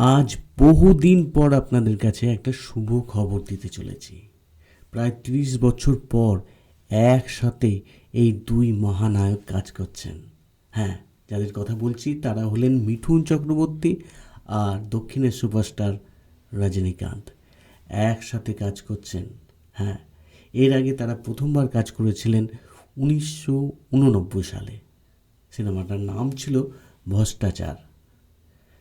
আজ বহুদিন পর আপনাদের কাছে একটা শুভ খবর দিতে চলেছি। প্রায় ৩০ বছর পর একসাথে এই দুই মহানায়ক কাজ করছেন। হ্যাঁ, যাদের কথা বলছি তারা হলেন মিঠুন চক্রবর্তী আর দক্ষিণের সুপারস্টার রজনীকান্ত। একসাথে কাজ করছেন। হ্যাঁ, এর আগে তারা প্রথমবার কাজ করেছিলেন ১৯৮৯ সালে। সিনেমাটার নাম ছিল ভ্রষ্টাচার।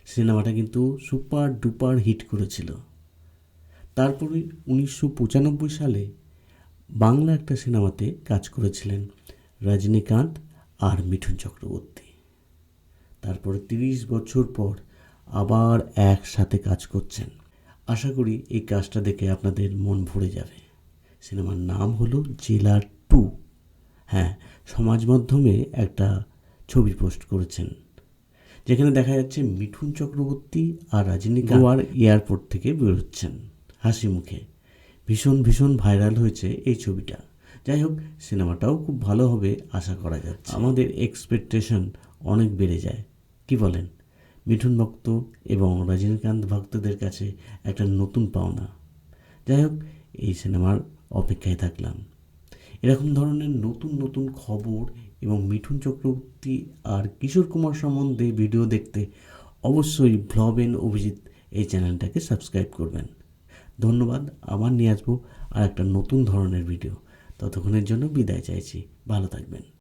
সিনেমাটা কিন্তু সুপার ডুপার হিট করেছিল। তারপরে ১৯৯৫ সালে বাংলা একটা সিনেমাতে কাজ করেছিলেন রজনীকান্ত আর মিঠুন চক্রবর্তী। তারপরে ৩০ বছর পর আবার একসাথে কাজ করছেন। আশা করি এই কাজটা দেখে আপনাদের মন ভরে যাবে। সিনেমার নাম হলো জেলার 2। হ্যাঁ, সমাজ মাধ্যমে একটা ছবি পোস্ট করেছেন যেখানে দেখা যাচ্ছে মিঠুন চক্রবর্তী আর রজনীকান্ত গোয়ার এয়ারপোর্ট থেকে বেরোচ্ছেন হাসি মুখে। ভীষণ ভাইরাল হয়েছে এই ছবিটা। যাই হোক, সিনেমাটাও খুব ভালো হবে আশা করা যাচ্ছে। আমাদের এক্সপেকটেশন অনেক বেড়ে যায়, কি বলেন? মিঠুন ভক্ত এবং রজনীকান্ত ভক্তদের কাছে একটা নতুন পাওনা। যাই হোক, এই সিনেমার অপেক্ষায় থাকলাম। এরকম ধরনের নতুন খবর এবং মিঠুন চক্রবর্তী আর কিশোর কুমার সম্বন্ধে ভিডিও দেখতে অবশ্যই ভ্লবেন অভিজিৎ এই চ্যানেলটাকে সাবস্ক্রাইব করবেন। ধন্যবাদ। আবার নিয়ে আসবো আর একটা নতুন ধরনের ভিডিও। ততক্ষণের জন্য বিদায় চাইছি। ভালো থাকবেন।